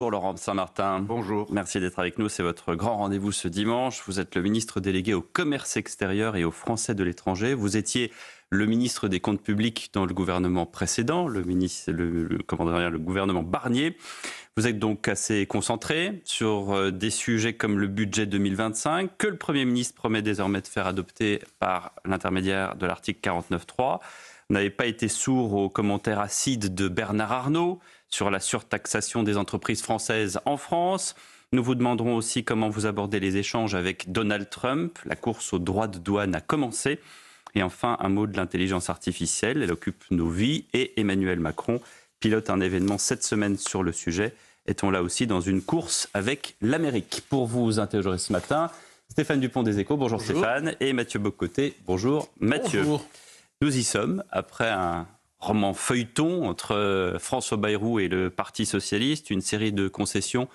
Bonjour Laurent Saint-Martin. Bonjour. Merci d'être avec nous. C'est votre grand rendez-vous ce dimanche. Vous êtes le ministre délégué au commerce extérieur et aux Français de l'étranger. Vous étiez le ministre des Comptes publics dans le gouvernement précédent, le gouvernement Barnier. Vous êtes donc assez concentré sur des sujets comme le budget 2025, que le Premier ministre promet désormais de faire adopter par l'intermédiaire de l'article 49.3. Vous n'avez pas été sourd aux commentaires acides de Bernard Arnault sur la surtaxation des entreprises françaises en France. Nous vous demanderons aussi comment vous abordez les échanges avec Donald Trump. La course aux droits de douane a commencé. Et enfin, un mot de l'intelligence artificielle. Elle occupe nos vies et Emmanuel Macron pilote un événement cette semaine sur le sujet. Est-on là aussi dans une course avec l'Amérique? Pour vous interroger ce matin, Stéphane Dupont des Échos. Bonjour Stéphane. Et Mathieu Bocoté. Bonjour Mathieu. Bonjour. Nous y sommes après un roman feuilleton entre François Bayrou et le Parti socialiste, une série de concessions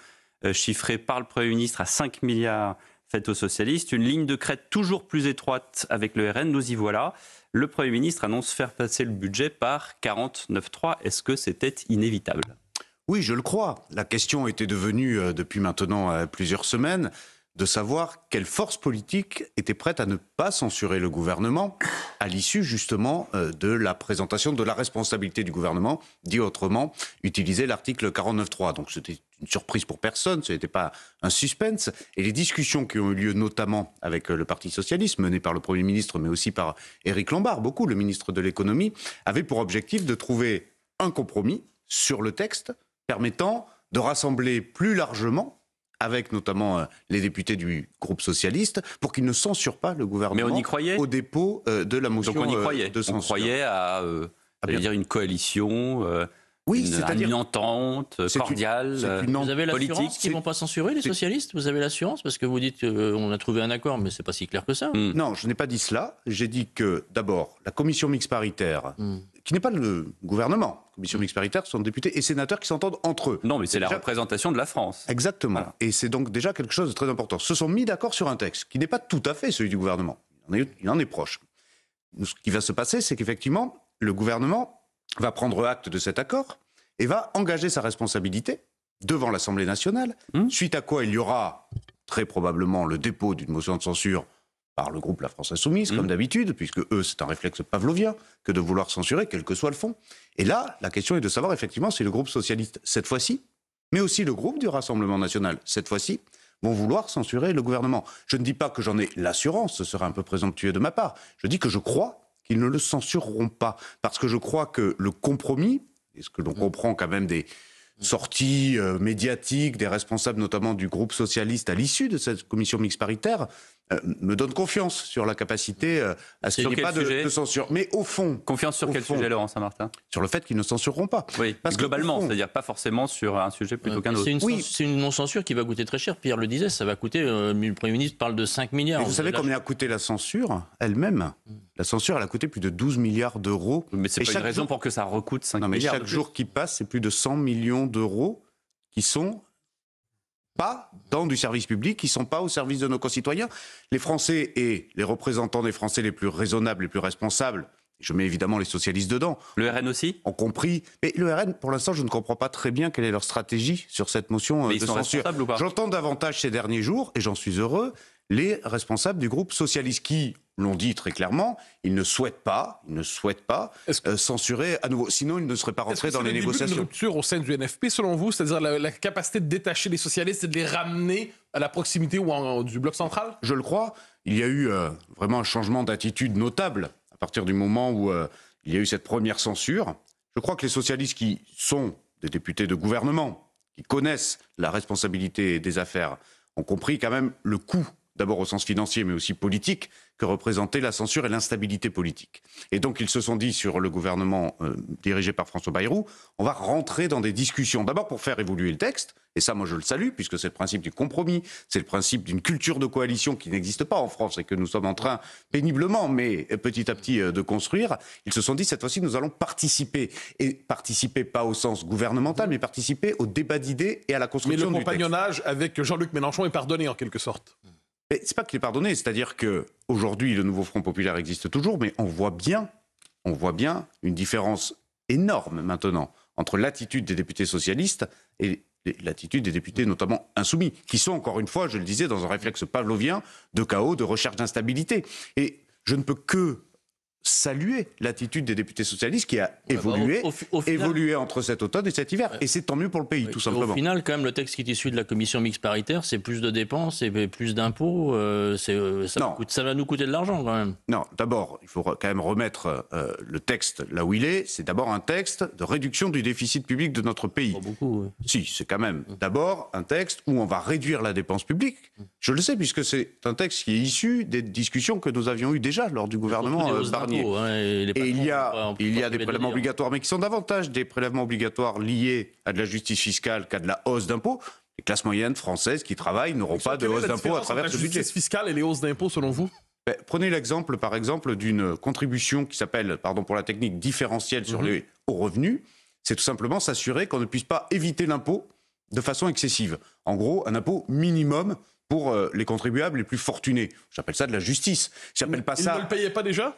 chiffrées par le Premier ministre à 5 milliards faites aux socialistes, une ligne de crête toujours plus étroite avec le RN, nous y voilà. Le Premier ministre annonce faire passer le budget par 49.3. Est-ce que c'était inévitable? Oui, je le crois. La question était devenue, depuis maintenant plusieurs semaines, de savoir quelle force politique était prête à ne pas censurer le gouvernement à l'issue justement de la présentation de la responsabilité du gouvernement, dit autrement, utiliser l'article 49.3. Donc c'était une surprise pour personne, ce n'était pas un suspense. Et les discussions qui ont eu lieu notamment avec le Parti socialiste, menées par le Premier ministre, mais aussi par Éric Lombard, beaucoup, le ministre de l'économie, avaient pour objectif de trouver un compromis sur le texte permettant de rassembler plus largement avec notamment les députés du groupe socialiste, pour qu'ils ne censurent pas le gouvernement. Mais on y croyait au dépôt de la motion. Donc on y croyait. De censure. On croyait à dire une coalition, oui, une entente cordiale, Vous avez l'assurance politique. qu'ils ne vont pas censurer les socialistes? Vous avez l'assurance? Parce que vous dites qu'on a trouvé un accord, mais ce n'est pas si clair que ça. Non, je n'ai pas dit cela. J'ai dit que, d'abord, la commission mixte paritaire, qui n'est pas le gouvernement, la commission mixte paritaire, ce sont députés et sénateurs qui s'entendent entre eux. Non, mais c'est la déjà représentation de la France. Exactement. Voilà. Et c'est donc déjà quelque chose de très important. Se sont mis d'accord sur un texte qui n'est pas tout à fait celui du gouvernement. Il en est proche. Ce qui va se passer, c'est qu'effectivement, le gouvernement va prendre acte de cet accord et va engager sa responsabilité devant l'Assemblée nationale, suite à quoi il y aura très probablement le dépôt d'une motion de censure par le groupe La France Insoumise, comme d'habitude, puisque eux, c'est un réflexe pavlovien que de vouloir censurer, quel que soit le fond. Et là, la question est de savoir effectivement si le groupe socialiste, cette fois-ci, mais aussi le groupe du Rassemblement national, cette fois-ci, vont vouloir censurer le gouvernement. Je ne dis pas que j'en ai l'assurance, ce serait un peu présomptueux de ma part. Je dis que je crois qu'ils ne le censureront pas, parce que je crois que le compromis, et ce que l'on comprend quand même des sorties médiatiques des responsables notamment du groupe socialiste à l'issue de cette commission mixte paritaire, me donne confiance sur la capacité à ce qu'il n'y ait pas de censure. Mais au fond... Confiance sur quel sujet, Laurent Saint-Martin? Sur le fait qu'ils ne censureront pas. Oui, parce globalement, c'est-à-dire pas forcément sur un sujet plutôt qu'un autre. C'est une non-censure qui va coûter très cher. Pierre le disait, ça va coûter, le Premier ministre parle de 5 milliards. Et vous savez combien a coûté la censure elle-même? La censure, elle a coûté plus de 12 milliards d'euros. Mais c'est pas une raison pour que ça recoute 5 milliards. Chaque jour qui passe, c'est plus de 100 millions d'euros qui sont pas dans du service public, qui ne sont pas au service de nos concitoyens. Les Français et les représentants des Français les plus raisonnables, les plus responsables, je mets évidemment les socialistes dedans. Le RN aussi ont compris. Mais le RN, pour l'instant, je ne comprends pas très bien quelle est leur stratégie sur cette motion de censure. Ou pas? J'entends davantage ces derniers jours, et j'en suis heureux, les responsables du groupe socialiste qui l'ont dit très clairement, ils ne souhaitent pas censurer à nouveau. Sinon, ils ne seraient pas rentrés dans les négociations. Est-ce que c'est le début d'une rupture au sein du NFP, selon vous? C'est-à-dire la capacité de détacher les socialistes et de les ramener à la proximité du bloc central? Je le crois. Il y a eu vraiment un changement d'attitude notable à partir du moment où il y a eu cette première censure. Je crois que les socialistes qui sont des députés de gouvernement, qui connaissent la responsabilité des affaires, ont compris quand même le coût, d'abord au sens financier, mais aussi politique, que représentait la censure et l'instabilité politique. Et donc ils se sont dit sur le gouvernement dirigé par François Bayrou, on va rentrer dans des discussions, d'abord pour faire évoluer le texte, et ça moi je le salue, puisque c'est le principe du compromis, c'est le principe d'une culture de coalition qui n'existe pas en France et que nous sommes en train, péniblement, mais petit à petit, de construire. Ils se sont dit, cette fois-ci, nous allons participer, et participer pas au sens gouvernemental, mais participer au débat d'idées et à la construction du texte. Mais le compagnonnage avec Jean-Luc Mélenchon est pardonné en quelque sorte. C'est pas qu'il est pardonné, c'est-à-dire que aujourd'hui le nouveau Front populaire existe toujours, mais on voit bien une différence énorme maintenant entre l'attitude des députés socialistes et l'attitude des députés, notamment insoumis, qui sont, encore une fois, je le disais, dans un réflexe pavlovien de chaos, de recherche d'instabilité. Et je ne peux que saluer l'attitude des députés socialistes qui a évolué, évolué entre cet automne et cet hiver. Et c'est tant mieux pour le pays, tout simplement. Au final, quand même, le texte qui est issu de la commission mixte paritaire, c'est plus de dépenses et plus d'impôts. Ça va nous coûter de l'argent, quand même. Non, d'abord, il faut quand même remettre le texte là où il est. C'est d'abord un texte de réduction du déficit public de notre pays. Pas beaucoup, oui. Si, c'est quand même d'abord un texte où on va réduire la dépense publique. Je le sais, puisque c'est un texte qui est issu des discussions que nous avions eues déjà lors du gouvernement Barnier. Et il y a des prélèvements obligatoires, mais qui sont davantage des prélèvements obligatoires liés à de la justice fiscale qu'à de la hausse d'impôts. Les classes moyennes françaises qui travaillent n'auront pas de hausse d'impôts à travers ce budget. La justice fiscale et les hausses d'impôts, selon vous? Prenez l'exemple, par exemple, d'une contribution qui s'appelle, pardon pour la technique, différentielle sur les hauts revenus. C'est tout simplement s'assurer qu'on ne puisse pas éviter l'impôt de façon excessive. En gros, un impôt minimum pour les contribuables les plus fortunés. J'appelle ça de la justice. J'appelle pas ça... Ils ne le payaient pas déjà?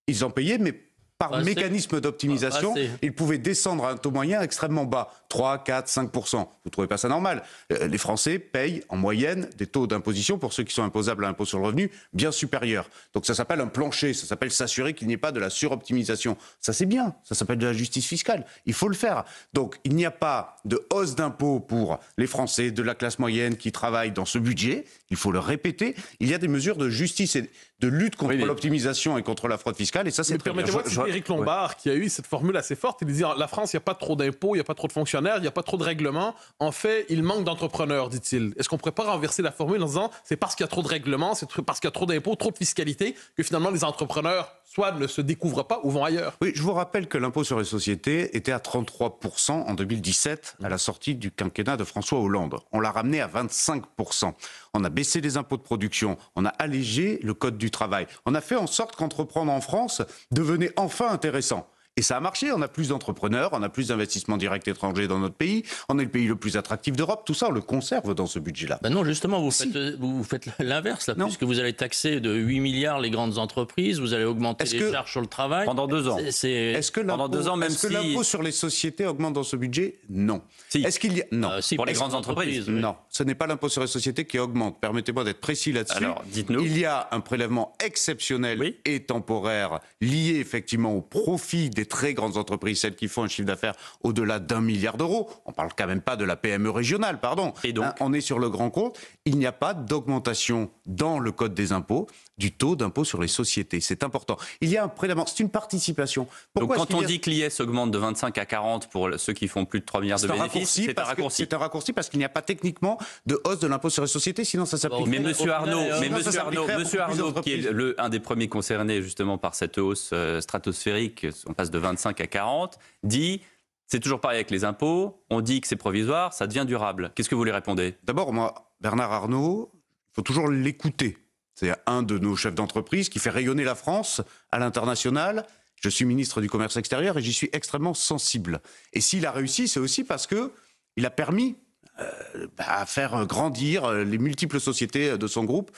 Ils en payaient, mais par mécanisme d'optimisation, ils pouvaient descendre à un taux moyen extrêmement bas, 3, 4, 5%. Vous ne trouvez pas ça normal? Les Français payent en moyenne des taux d'imposition, pour ceux qui sont imposables à l'impôt sur le revenu, bien supérieurs. Donc ça s'appelle un plancher, ça s'appelle s'assurer qu'il n'y ait pas de la suroptimisation. Ça c'est bien, ça s'appelle de la justice fiscale. Il faut le faire. Donc il n'y a pas de hausse d'impôt pour les Français de la classe moyenne qui travaillent dans ce budget. Il faut le répéter. Il y a des mesures de justice et de lutte contre l'optimisation et contre la fraude fiscale, et ça c'est très bien. Permettez-moi de citer Éric Lombard, qui a eu cette formule assez forte. Il dit la France, il n'y a pas trop d'impôts, il n'y a pas trop de fonctionnaires, il n'y a pas trop de règlements. En fait, il manque d'entrepreneurs, dit-il. Est-ce qu'on ne pourrait pas renverser la formule en disant c'est parce qu'il y a trop de règlements, c'est parce qu'il y a trop d'impôts, trop de fiscalité, que finalement les entrepreneurs soit ne se découvrent pas ou vont ailleurs? Oui, je vous rappelle que l'impôt sur les sociétés était à 33% en 2017, à la sortie du quinquennat de François Hollande. On l'a ramené à 25%. On a baissé les impôts de production, on a allégé le code du travail. On a fait en sorte qu'entreprendre en France devenait enfin intéressant. Et ça a marché, on a plus d'entrepreneurs, on a plus d'investissements directs étrangers dans notre pays, on est le pays le plus attractif d'Europe, tout ça on le conserve dans ce budget-là. Ben non, justement, vous faites l'inverse, là, puisque vous allez taxer de 8 milliards les grandes entreprises, vous allez augmenter les charges sur le travail. Pendant 2 ans. Est-ce que l'impôt sur les sociétés augmente dans ce budget? Non. Si. Est-ce qu'il y a... Non. Pour les grandes entreprises. Non, ce n'est pas l'impôt sur les sociétés qui augmente. Permettez-moi d'être précis là-dessus. Alors, dites-nous. Il y a un prélèvement exceptionnel et temporaire lié effectivement au profit des très grandes entreprises, celles qui font un chiffre d'affaires au-delà d'1 milliard d'euros. On ne parle quand même pas de la PME régionale, pardon. Et donc, on est sur le grand compte. Il n'y a pas d'augmentation dans le code des impôts du taux d'impôt sur les sociétés. C'est important. Il y a un prélèvement, c'est une participation. Pourquoi donc quand on dit que l'IS augmente de 25 à 40 pour ceux qui font plus de 3 milliards de bénéfices, c'est un raccourci. C'est un raccourci parce qu'il n'y a pas techniquement de hausse de l'impôt sur les sociétés, sinon ça s'applique. Mais Monsieur Arnaud, qui est un des premiers concernés justement par cette hausse stratosphérique, on passe de 25 à 40, dit c'est toujours pareil avec les impôts, on dit que c'est provisoire, ça devient durable. Qu'est-ce que vous lui répondez? D'abord, moi, Bernard Arnault, il faut toujours l'écouter. C'est un de nos chefs d'entreprise qui fait rayonner la France à l'international. Je suis ministre du Commerce extérieur et j'y suis extrêmement sensible. Et s'il a réussi, c'est aussi parce qu'il a permis à faire grandir les multiples sociétés de son groupe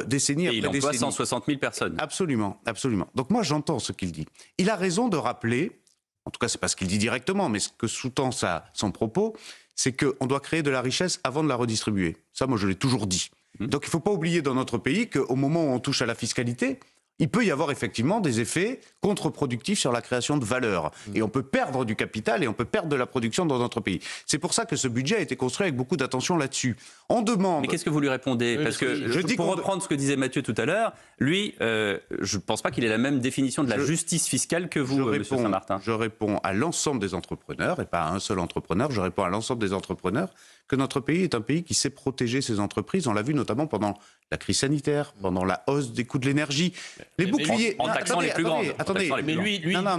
décennie après décennie. Il emploie 160 000 personnes. Absolument, absolument. Donc moi, j'entends ce qu'il dit. Il a raison de rappeler, en tout cas, c'est pas ce qu'il dit directement, mais ce que sous-tend son propos, c'est qu'on doit créer de la richesse avant de la redistribuer. Ça, moi, je l'ai toujours dit. Donc il ne faut pas oublier dans notre pays qu'au moment où on touche à la fiscalité, il peut y avoir effectivement des effets contre-productifs sur la création de valeur. Et on peut perdre du capital et on peut perdre de la production dans notre pays. C'est pour ça que ce budget a été construit avec beaucoup d'attention là-dessus. On demande... Mais qu'est-ce que vous lui répondez? Parce que pour reprendre ce que disait Mathieu tout à l'heure, lui, je ne pense pas qu'il ait la même définition de la justice fiscale que vous, M. Saint-Martin. Je réponds à l'ensemble des entrepreneurs, et pas à un seul entrepreneur, je réponds à l'ensemble des entrepreneurs, que notre pays est un pays qui sait protéger ses entreprises. On l'a vu notamment pendant la crise sanitaire, pendant la hausse des coûts de l'énergie. Les boucliers... En taxant les plus grandes. Attendez, mais lui, Bernard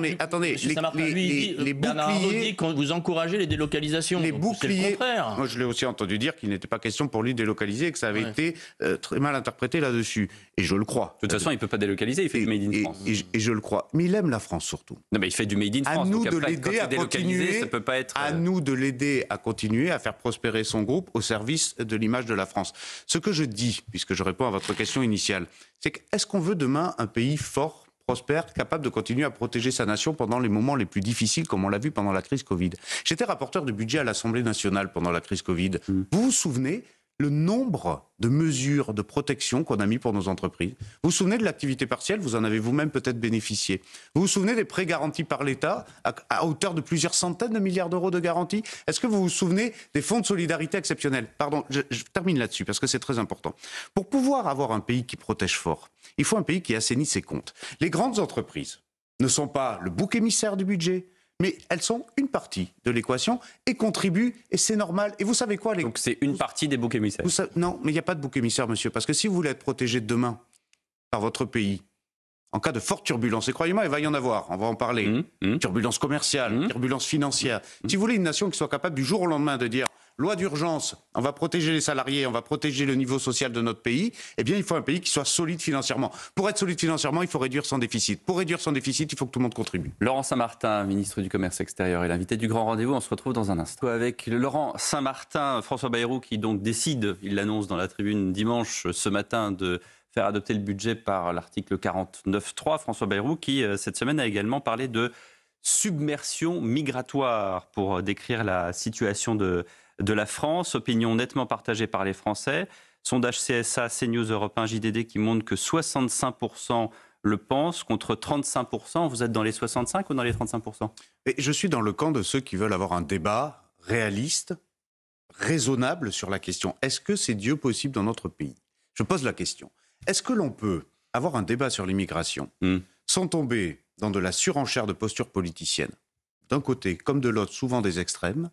Arnault dit que vous encouragez les délocalisations. Les boucliers... C'est le contraire. Moi, je l'ai aussi entendu dire qu'il n'était pas question pour lui de délocaliser et que ça avait été très mal interprété là-dessus. Et je le crois. De toute façon, il ne peut pas délocaliser, il fait du Made in France. Et je le crois. Mais il aime la France surtout. Non, mais il fait du Made in France. À nous donc de après, l'aider à continuer. Ça peut pas être... À nous de l'aider à continuer à faire prospérer son groupe au service de l'image de la France. Ce que je dis, puisque je réponds à votre question initiale, c'est que est-ce qu'on veut demain un pays fort, prospère, capable de continuer à protéger sa nation pendant les moments les plus difficiles, comme on l'a vu pendant la crise Covid. J'étais rapporteur du budget à l'Assemblée nationale pendant la crise Covid. Vous vous souvenez le nombre de mesures de protection qu'on a mis pour nos entreprises? Vous vous souvenez de l'activité partielle? Vous en avez vous-même peut-être bénéficié. Vous vous souvenez des prêts garantis par l'État à hauteur de plusieurs centaines de milliards d'euros de garantie? Est-ce que vous vous souvenez des fonds de solidarité exceptionnels? Pardon, je termine là-dessus parce que c'est très important. Pour pouvoir avoir un pays qui protège fort, il faut un pays qui assainit ses comptes. Les grandes entreprises ne sont pas le bouc émissaire du budget, mais elles sont une partie de l'équation et contribuent, et c'est normal. Et vous savez quoi Donc c'est une partie des boucs émissaires. Non, mais il n'y a pas de bouc émissaire, monsieur, parce que si vous voulez être protégé demain par votre pays, en cas de forte turbulence, et croyez-moi, il va y en avoir, on va en parler, turbulence commerciale, turbulence financière, si vous voulez une nation qui soit capable du jour au lendemain de dire loi d'urgence, on va protéger les salariés, on va protéger le niveau social de notre pays, eh bien il faut un pays qui soit solide financièrement. Pour être solide financièrement, il faut réduire son déficit. Pour réduire son déficit, il faut que tout le monde contribue. Laurent Saint-Martin, ministre du Commerce extérieur, est l'invité du Grand Rendez-vous. On se retrouve dans un instant. Avec Laurent Saint-Martin, François Bayrou qui donc décide, il l'annonce dans la tribune dimanche ce matin, de faire adopter le budget par l'article 49.3. François Bayrou qui, cette semaine, a également parlé de submersion migratoire pour décrire la situation de la France, opinion nettement partagée par les Français. Sondage CSA, CNews, Europe 1, JDD qui montre que 65% le pensent contre 35%. Vous êtes dans les 65 ou dans les 35%? Et je suis dans le camp de ceux qui veulent avoir un débat réaliste, raisonnable sur la question. Est-ce que c'est Dieu possible dans notre pays? Je pose la question. Est-ce que l'on peut avoir un débat sur l'immigration sans tomber dans de la surenchère de postures politiciennes, d'un côté comme de l'autre, souvent des extrêmes,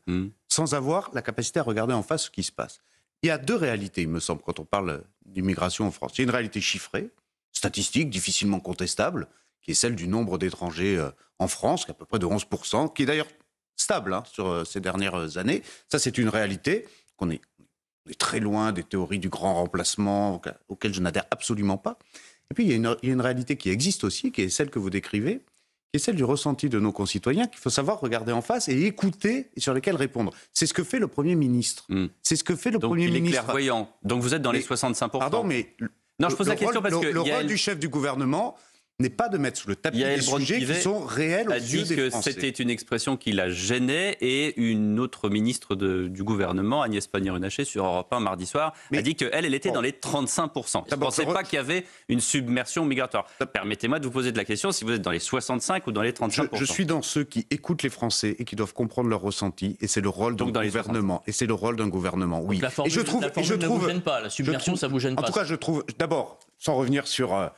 sans avoir la capacité à regarder en face ce qui se passe? Il y a deux réalités, il me semble, quand on parle d'immigration en France. Il y a une réalité chiffrée, statistique, difficilement contestable, qui est celle du nombre d'étrangers en France, qui est à peu près de 11%, qui est d'ailleurs stable sur ces dernières années. Ça, c'est une réalité qu'on est très loin des théories du grand remplacement, auxquelles je n'adhère absolument pas. Et puis, il y a une réalité qui existe aussi, qui est celle que vous décrivez, qui est celle du ressenti de nos concitoyens, qu'il faut savoir regarder en face et écouter, et sur lesquels répondre. C'est ce que fait le Premier ministre. C'est ce que fait le Premier ministre. Donc, il est clairvoyant. Donc, vous êtes dans les 65%. Pardon, mais non, je pose la question parce que le rôle du chef du gouvernement n'est pas de mettre sous le tapis des sujets qui sont réels aux yeux des Français. A dit que c'était une expression qui la gênait, et une autre ministre du gouvernement, Agnès Pannier-Runacher, sur Europe 1 mardi soir, a dit qu'elle était dans les 35%. Je ne pensais pas qu'il y avait une submersion migratoire. Permettez-moi de vous poser de la question si vous êtes dans les 65 ou dans les 35%. Je suis dans ceux qui écoutent les Français et qui doivent comprendre leur ressenti, et c'est le rôle d'un gouvernement. Et c'est le rôle d'un gouvernement, oui. La formule, ne vous gêne pas, la submersion, ça vous gêne pas. En tout cas, je trouve, d'abord, sans revenir sur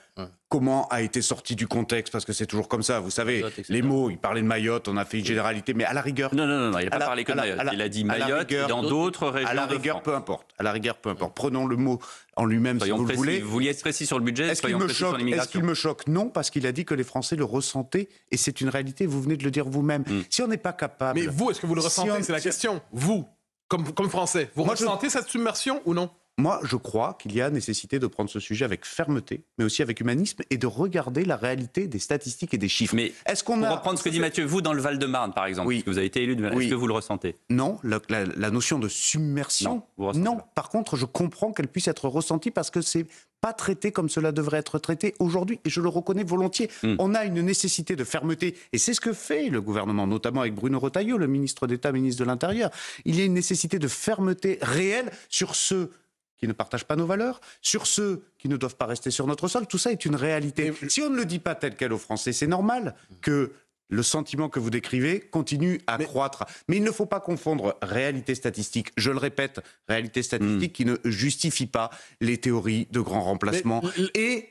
comment a été sorti du contexte, parce que c'est toujours comme ça, vous savez, les mots, il parlait de Mayotte, on a fait une généralité, mais à la rigueur... Non, il n'a pas parlé que de Mayotte, il a dit Mayotte dans d'autres régions. À la rigueur, peu importe. À la rigueur, peu importe. Prenons le mot en lui-même, si vous le voulez. Vous vouliez être précis sur le budget, soyons précis sur l'immigration. Est-ce qu'il me choque? Non, parce qu'il a dit que les Français le ressentaient, et c'est une réalité, vous venez de le dire vous-même. Si on n'est pas capable... Mais vous, est-ce que vous le ressentez? C'est la question. Vous, comme Français, vous ressentez cette submersion ou non? Moi, je crois qu'il y a nécessité de prendre ce sujet avec fermeté, mais aussi avec humanisme, et de regarder la réalité des statistiques et des chiffres. Mais pour reprendre ce que dit Mathieu, vous, dans le Val-de-Marne, par exemple, parce que vous avez été élu de est-ce que vous le ressentez? Non, la notion de submersion, non. Par contre, je comprends qu'elle puisse être ressentie parce que c'est pas traité comme cela devrait être traité aujourd'hui, et je le reconnais volontiers. On a une nécessité de fermeté, et c'est ce que fait le gouvernement, notamment avec Bruno Retailleau, le ministre d'État, ministre de l'Intérieur. Il y a une nécessité de fermeté réelle sur ceux qui ne partagent pas nos valeurs, sur ceux qui ne doivent pas rester sur notre sol. Tout ça est une réalité. Si on ne le dit pas tel quel aux Français, c'est normal que le sentiment que vous décrivez continue à croître. Mais il ne faut pas confondre réalité statistique, je le répète, réalité statistique qui ne justifie pas les théories de grand remplacement. Et,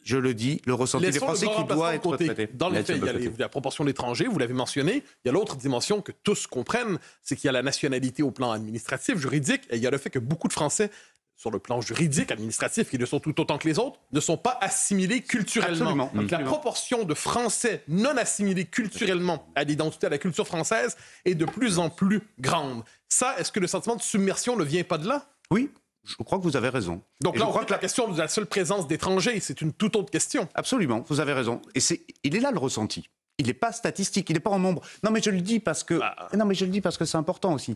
je le dis, le ressenti des Français qui doit être traité. Dans les faits, il y a la proportion d'étrangers, vous l'avez mentionné. Il y a l'autre dimension que tous comprennent, c'est qu'il y a la nationalité au plan administratif, juridique, et il y a le fait que beaucoup de Français, sur le plan juridique, administratif, qui le sont tout autant que les autres, ne sont pas assimilés culturellement. Donc la proportion de Français non assimilés culturellement à l'identité, à la culture française, est de plus en plus grande. Ça, est-ce que le sentiment de submersion ne vient pas de là? Oui, je crois que vous avez raison. Donc là, je crois que la question de la seule présence d'étrangers, c'est une toute autre question. Absolument, vous avez raison. Et il est là le ressenti. Il n'est pas statistique, il n'est pas en nombre. Non, mais je le dis parce que, c'est important aussi.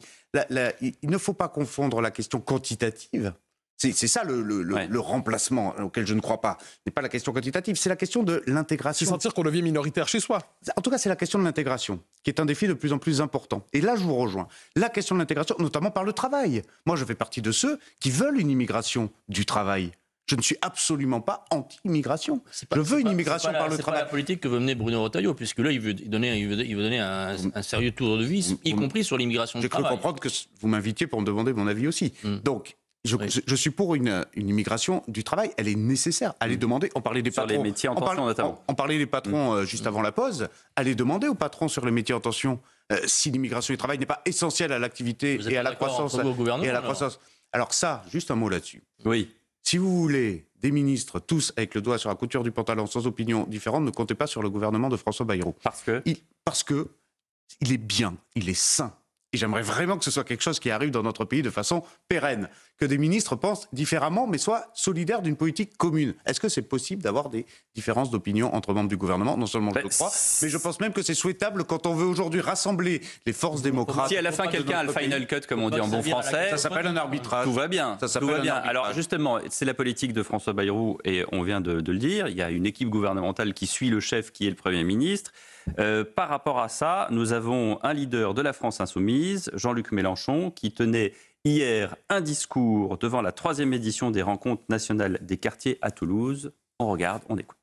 Il ne faut pas confondre la question quantitative. C'est ça le remplacement auquel je ne crois pas. Ce n'est pas la question quantitative, c'est la question de l'intégration. C'est sentir qu'on devient minoritaire chez soi. En tout cas, c'est la question de l'intégration, qui est un défi de plus en plus important. Et là, je vous rejoins. La question de l'intégration, notamment par le travail. Moi, je fais partie de ceux qui veulent une immigration du travail. Je ne suis absolument pas anti-immigration. Je veux une immigration par le travail. C'est pas la politique que veut mener Bruno Retailleau, puisque là, il veut donner un sérieux tour de vis, y compris sur l'immigration du travail. J'ai cru comprendre que vous m'invitiez pour me demander mon avis aussi. Donc, je suis pour une immigration du travail. Elle est nécessaire. Allez demander. On parlait des patrons. Sur les métiers en tension, notamment. On parlait des patrons juste avant la pause. Allez demander aux patrons sur les métiers en tension si l'immigration du travail n'est pas essentielle à l'activité et à la croissance. Alors ça, juste un mot là-dessus. Oui. Si vous voulez des ministres tous avec le doigt sur la couture du pantalon, sans opinion différente, ne comptez pas sur le gouvernement de François Bayrou. Parce que il est bien, il est sain. Et j'aimerais vraiment que ce soit quelque chose qui arrive dans notre pays de façon pérenne. Que des ministres pensent différemment, mais soient solidaires d'une politique commune. Est-ce que c'est possible d'avoir des différences d'opinion entre membres du gouvernement? Non seulement je le crois, mais je pense même que c'est souhaitable quand on veut aujourd'hui rassembler les forces démocrates. Si à la fin quelqu'un a le final cut, comme on dit en bon français, ça s'appelle un arbitrage. Tout va bien. Tout va bien. Alors justement, c'est la politique de François Bayrou, et on vient de le dire. Il y a une équipe gouvernementale qui suit le chef, qui est le Premier ministre. Par rapport à ça, nous avons un leader de la France insoumise, Jean-Luc Mélenchon, qui tenait hier un discours devant la 3e édition des rencontres nationales des quartiers à Toulouse. On regarde, on écoute.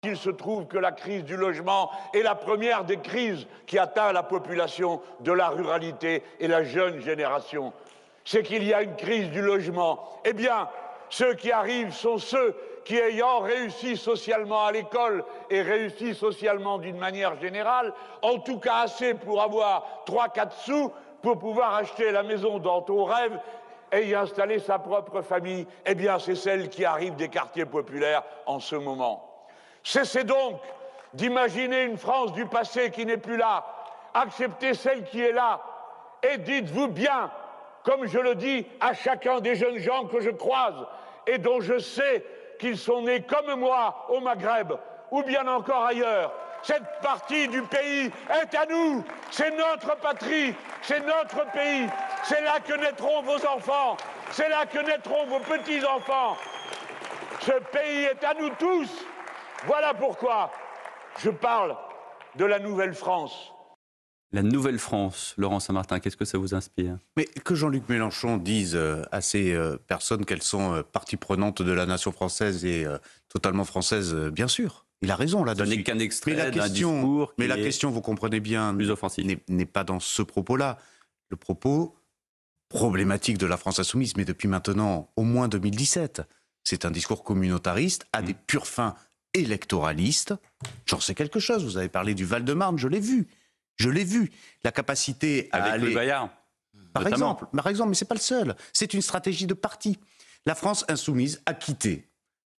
Il se trouve que la crise du logement est la première des crises qui atteint la population de la ruralité et la jeune génération. C'est qu'il y a une crise du logement. Eh bien, ceux qui arrivent sont ceux qui, ayant réussi socialement à l'école et réussi socialement d'une manière générale, en tout cas assez pour avoir 3-4 sous pour pouvoir acheter la maison dont on rêve et y installer sa propre famille. Eh bien, c'est celle qui arrive des quartiers populaires en ce moment. Cessez donc d'imaginer une France du passé qui n'est plus là. Acceptez celle qui est là et dites-vous bien, comme je le dis à chacun des jeunes gens que je croise et dont je sais qu'ils sont nés comme moi au Maghreb ou bien encore ailleurs. Cette partie du pays est à nous, c'est notre patrie, c'est notre pays. C'est là que naîtront vos enfants, c'est là que naîtront vos petits-enfants. Ce pays est à nous tous. Voilà pourquoi je parle de la nouvelle France. La nouvelle France, Laurent Saint-Martin, qu'est-ce que ça vous inspire? Mais que Jean-Luc Mélenchon dise à ces personnes qu'elles sont partie prenante de la nation française et totalement française, bien sûr. Il a raison là-dessus. Donner qu'un extrait d'un discours. Mais la question, vous comprenez bien, plus offensif, n'est pas dans ce propos-là. Le propos problématique de la France insoumise, mais depuis maintenant au moins 2017, c'est un discours communautariste à des pures fins électoralistes. J'en sais quelque chose. Vous avez parlé du Val-de-Marne, je l'ai vu. Je l'ai vu. La capacité à avec aller... le Bayard, par exemple, mais c'est pas le seul. C'est une stratégie de parti. La France insoumise a quitté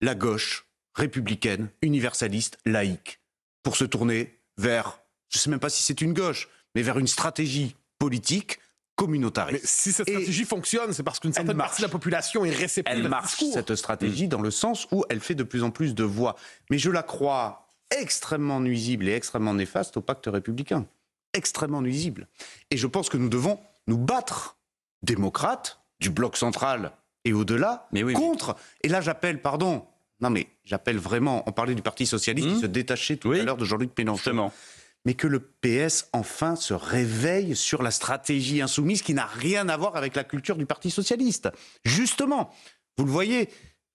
la gauche républicaine, universaliste, laïque, pour se tourner vers, je ne sais même pas si c'est une gauche, mais vers une stratégie politique communautariste. Mais si cette stratégie fonctionne, c'est parce qu'une certaine partie de la population est réceptive. Elle marche, cette stratégie, dans le sens où elle fait de plus en plus de voix. Mais je la crois extrêmement nuisible et extrêmement néfaste au pacte républicain. Extrêmement nuisible. Et je pense que nous devons nous battre, démocrates, du bloc central et au-delà, contre... Et là, j'appelle vraiment, on parlait du Parti Socialiste qui se détachait tout à l'heure de Jean-Luc Mélenchon. Justement. Mais que le PS, enfin, se réveille sur la stratégie insoumise qui n'a rien à voir avec la culture du Parti Socialiste. Justement, vous le voyez,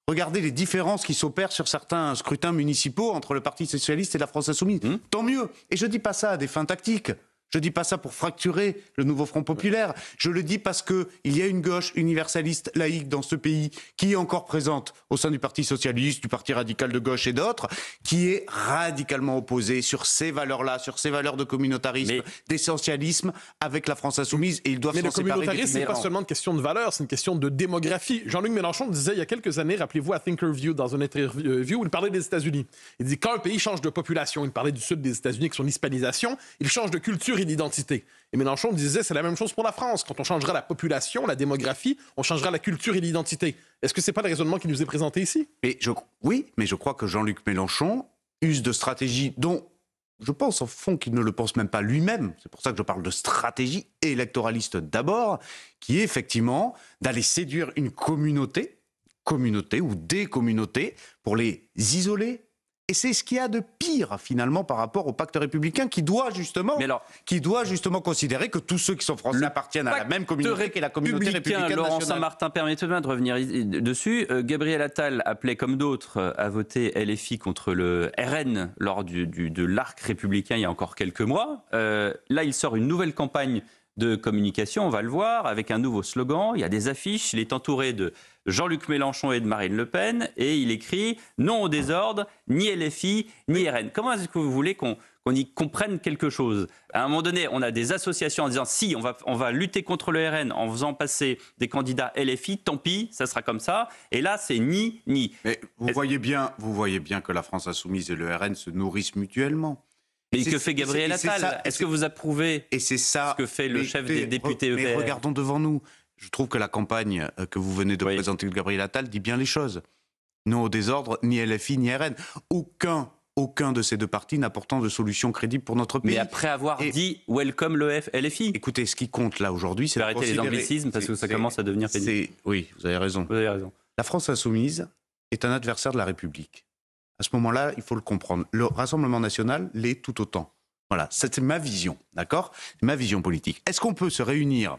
regardez les différences qui s'opèrent sur certains scrutins municipaux entre le Parti Socialiste et la France Insoumise. Tant mieux. Et je ne dis pas ça à des fins tactiques. Je ne dis pas ça pour fracturer le nouveau Front Populaire. Je le dis parce qu'il y a une gauche universaliste laïque dans ce pays qui est encore présente au sein du Parti Socialiste, du Parti Radical de gauche et d'autres, qui est radicalement opposée sur ces valeurs-là, sur ces valeurs de communautarisme, d'essentialisme avec la France Insoumise. Et ils doivent s'en séparer. Mais le communautarisme, ce n'est pas seulement une question de valeurs, c'est une question de démographie. Jean-Luc Mélenchon disait il y a quelques années, rappelez-vous à Thinkerview, dans une interview où il parlait des États-Unis. Il dit quand un pays change de population, il parlait du sud des États-Unis avec son hispanisation, il change de culture et d'identité. Et Mélenchon disait c'est la même chose pour la France. Quand on changera la population, la démographie, on changera la culture et l'identité. Est-ce que c'est pas le raisonnement qui nous est présenté ici? Oui, mais je crois que Jean-Luc Mélenchon use de stratégies dont je pense, au fond, qu'il ne le pense même pas lui-même. C'est pour ça que je parle de stratégie électoraliste d'abord, qui est effectivement d'aller séduire une communauté ou des communautés pour les isoler. Et c'est ce qu'il y a de pire, finalement, par rapport au pacte républicain qui doit justement considérer que tous ceux qui sont français appartiennent à la même communauté qu'est la communauté républicaine Laurent nationale. Saint-Martin, permettez-moi de revenir dessus. Gabriel Attal appelait, comme d'autres, à voter LFI contre le RN lors de l'arc républicain il y a encore quelques mois. Là, il sort une nouvelle campagne de communication, on va le voir, avec un nouveau slogan. Il y a des affiches. Il est entouré de Jean-Luc Mélenchon et de Marine Le Pen. Et il écrit « Non au désordre, ni LFI, ni RN ». Comment est-ce que vous voulez qu'on y comprenne quelque chose? À un moment donné, on a des associations en disant « Si, on va lutter contre le RN en faisant passer des candidats LFI, tant pis, ça sera comme ça. » Et là, c'est ni. Mais vous voyez bien que la France insoumise et le RN se nourrissent mutuellement. Mais que fait Gabriel Attal? Est-ce que vous approuvez ce que fait le chef des députés EPR? Mais regardons devant nous. Je trouve que la campagne que vous venez de présenter de Gabriel Attal dit bien les choses. Non au désordre, ni LFI, ni RN. Aucun de ces deux partis n'apportant de solution crédible pour notre pays. Mais après avoir dit « welcome le LFI ». Écoutez, ce qui compte là aujourd'hui, c'est arrêter les anglicismes parce que ça commence à devenir pénible. Oui, vous avez raison. Vous avez raison. La France insoumise est un adversaire de la République. À ce moment-là, il faut le comprendre. Le Rassemblement national l'est tout autant. Voilà, c'est ma vision, d'accord? C'est ma vision politique. Est-ce qu'on peut se réunir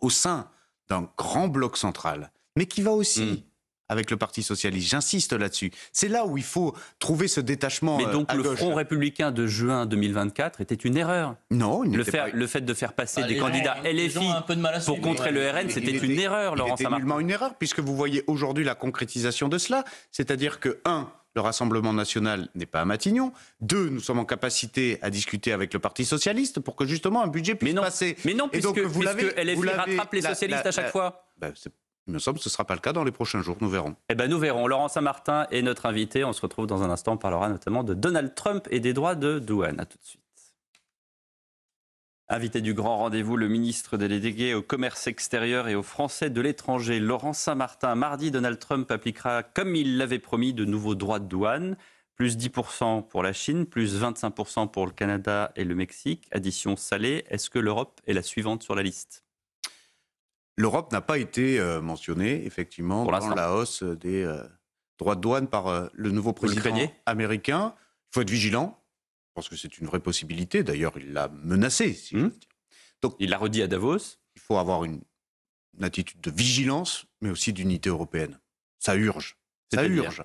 au sein d'un grand bloc central, mais qui va aussi avec le Parti socialiste? J'insiste là-dessus. C'est là où il faut trouver ce détachement. Mais donc le Front républicain de juin 2024 était une erreur? Non, il le fait de faire passer des candidats LFI pour contrer le RN, c'était une erreur, Laurent Saint-Martin. C'est nullement une erreur, puisque vous voyez aujourd'hui la concrétisation de cela. C'est-à-dire que, le Rassemblement national n'est pas à Matignon. 2, nous sommes en capacité à discuter avec le Parti socialiste pour que justement un budget puisse passer. Mais non, puisque LFI rattrape les socialistes à chaque fois. Il me semble que ce ne sera pas le cas dans les prochains jours, nous verrons. Eh bien, nous verrons. Laurent Saint-Martin est notre invité. On se retrouve dans un instant. On parlera notamment de Donald Trump et des droits de douane. À tout de suite. Invité du grand rendez-vous, le ministre délégué au commerce extérieur et aux Français de l'étranger, Laurent Saint-Martin. Mardi, Donald Trump appliquera, comme il l'avait promis, de nouveaux droits de douane. Plus 10% pour la Chine, plus 25% pour le Canada et le Mexique. Addition salée. Est-ce que l'Europe est la suivante sur la liste? L'Europe n'a pas été mentionnée, effectivement, dans la hausse des droits de douane par le nouveau président américain. Il faut être vigilant. Je pense que c'est une vraie possibilité. D'ailleurs, il l'a menacé. Si je veux dire. Donc, il l'a redit à Davos. Il faut avoir une attitude de vigilance, mais aussi d'unité européenne. Ça urge. Ça urge.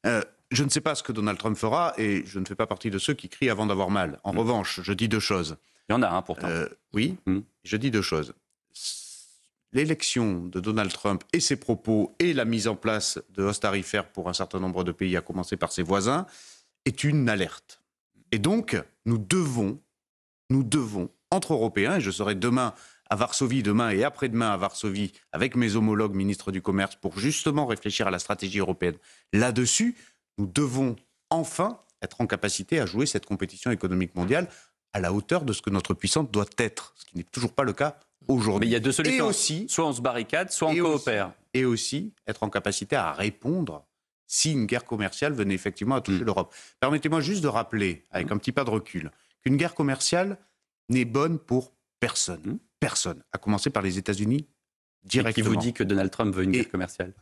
Je ne sais pas ce que Donald Trump fera et je ne fais pas partie de ceux qui crient avant d'avoir mal. En revanche, je dis deux choses. Il y en a un pourtant. Oui, je dis deux choses. L'élection de Donald Trump et ses propos et la mise en place de hausses tarifaires pour un certain nombre de pays, à commencer par ses voisins, est une alerte. Et donc, nous devons, entre Européens, et je serai demain à Varsovie, demain et après-demain à Varsovie, avec mes homologues ministres du Commerce, pour justement réfléchir à la stratégie européenne. Là-dessus, nous devons enfin être en capacité à jouer cette compétition économique mondiale à la hauteur de ce que notre puissance doit être, ce qui n'est toujours pas le cas aujourd'hui. Mais il y a deux solutions, et aussi, soit on se barricade, soit on coopère. Et aussi être en capacité à répondre si une guerre commerciale venait effectivement à toucher l'Europe. Permettez-moi juste de rappeler, avec un petit pas de recul, qu'une guerre commerciale n'est bonne pour personne. Personne, à commencer par les États-Unis directement. Et qui vous dit que Donald Trump veut une guerre commerciale?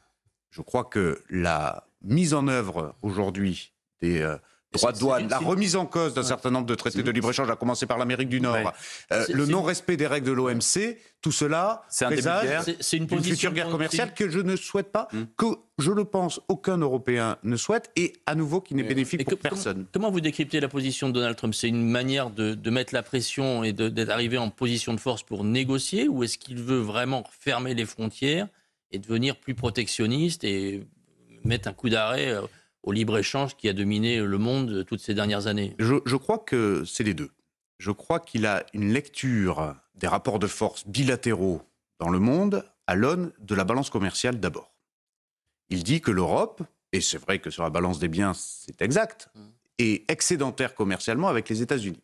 Je crois que la mise en œuvre aujourd'hui des droits de douane, la remise en cause d'un certain nombre de traités de libre-échange, à commencer par l'Amérique du Nord, le non-respect des règles de l'OMC, tout cela présage une future guerre commerciale que je ne souhaite pas, que je le pense, aucun Européen ne souhaite, et à nouveau qui n'est bénéfique pour personne. Comment vous décryptez la position de Donald Trump? C'est une manière de mettre la pression et d'arriver en position de force pour négocier, ou est-ce qu'il veut vraiment fermer les frontières et devenir plus protectionniste et mettre un coup d'arrêt au libre-échange qui a dominé le monde toutes ces dernières années? Je crois que c'est les deux. Je crois qu'il a une lecture des rapports de force bilatéraux dans le monde à l'aune de la balance commerciale d'abord. Il dit que l'Europe, et c'est vrai que sur la balance des biens, c'est exact, est excédentaire commercialement avec les États-Unis.